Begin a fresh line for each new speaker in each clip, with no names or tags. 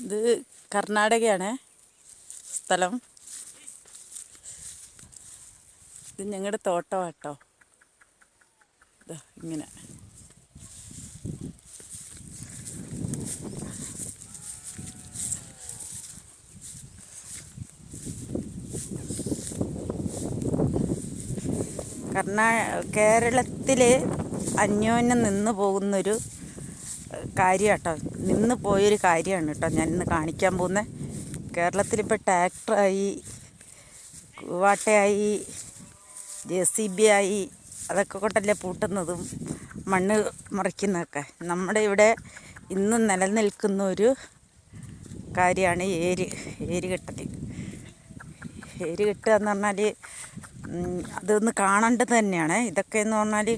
ഇത് കർണാടകയാണ് സ്ഥലം. ഇത് ഞങ്ങളുടെ തോട്ടമാട്ടോ. ഇതാ ഇങ്ങനെ കേരളത്തിൽ അന്യോന്യം നിന്ന് പോകുന്നൊരു കാര്യം കേട്ടോ. നിന്ന് പോയൊരു കാര്യമാണ് കേട്ടോ ഞാൻ ഇന്ന് കാണിക്കാൻ പോകുന്നത്. കേരളത്തിലിപ്പോൾ ട്രാക്ടറായി, കൂവാട്ടയായി, JCB ആയി, അതൊക്കെ കൊണ്ടല്ലേ പൂട്ടുന്നതും മണ്ണ് മറിക്കുന്നതൊക്കെ. നമ്മുടെ ഇവിടെ ഇന്ന് നിലനിൽക്കുന്ന ഒരു കാര്യമാണ് ഏര് കെട്ടൽ. ഏര് കെട്ടുക എന്ന് പറഞ്ഞാൽ അതൊന്ന് കാണേണ്ടത് തന്നെയാണ്. ഇതൊക്കെ എന്ന് പറഞ്ഞാൽ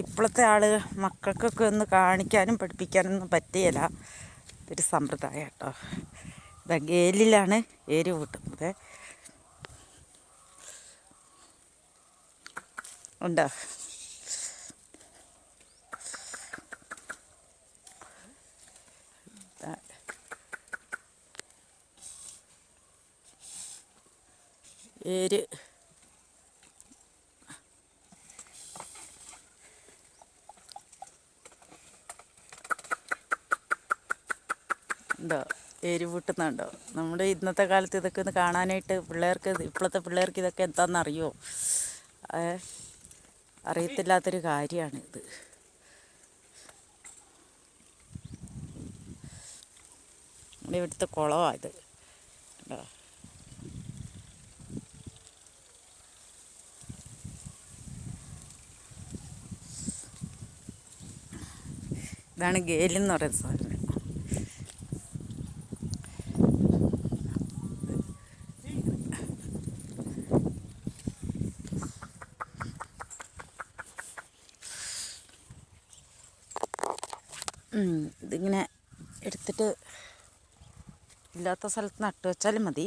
ഇപ്പോഴത്തെ മക്കൾക്കൊക്കെ ഒന്ന് കാണിക്കാനും പഠിപ്പിക്കാനൊന്നും പറ്റുകയില്ല. ഒരു സമ്പ്രദായം കേട്ടോ. ഇതാ ഗേലിലാണ് ഏര് കൂട്ടുന്നത്. ഉണ്ടോ? ഏര് ഉണ്ടോ? ഏര് പൂട്ടുന്നുണ്ടോ? നമ്മുടെ ഇന്നത്തെ കാലത്ത് ഇതൊക്കെ ഒന്ന് കാണാനായിട്ട് ഇപ്പോഴത്തെ പിള്ളേർക്ക് ഇതൊക്കെ എന്താണെന്ന് അറിയുമോ? അറിയത്തില്ലാത്തൊരു കാര്യമാണിത്. നമ്മുടെ ഇവിടുത്തെ കുളമാണ് ഇത്. ഉണ്ടോ? ഇതാണ് ഗേലെന്ന് പറയുന്ന സാധനം. ഇതിങ്ങനെ എടുത്തിട്ട് ഇല്ലാത്ത സ്ഥലത്ത് നട്ടു വെച്ചാലും മതി.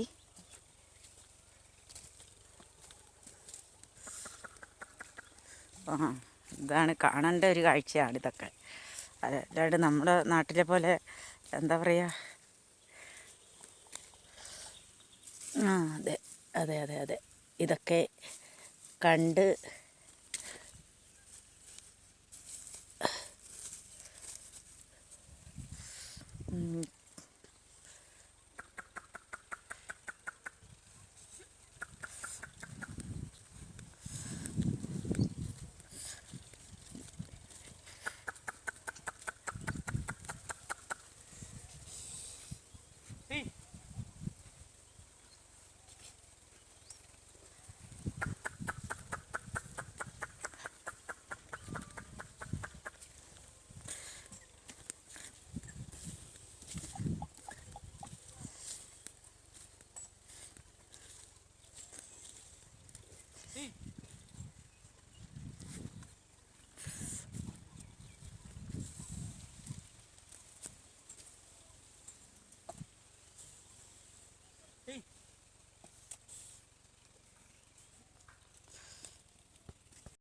ഇതാണ് കാണേണ്ട ഒരു കാഴ്ചയാണ് ഇതൊക്കെ. അല്ലാണ്ട് നമ്മുടെ നാട്ടിലെ പോലെ എന്താ പറയുക, അതെ അതെ അതെ അതെ ഇതൊക്കെ കണ്ട്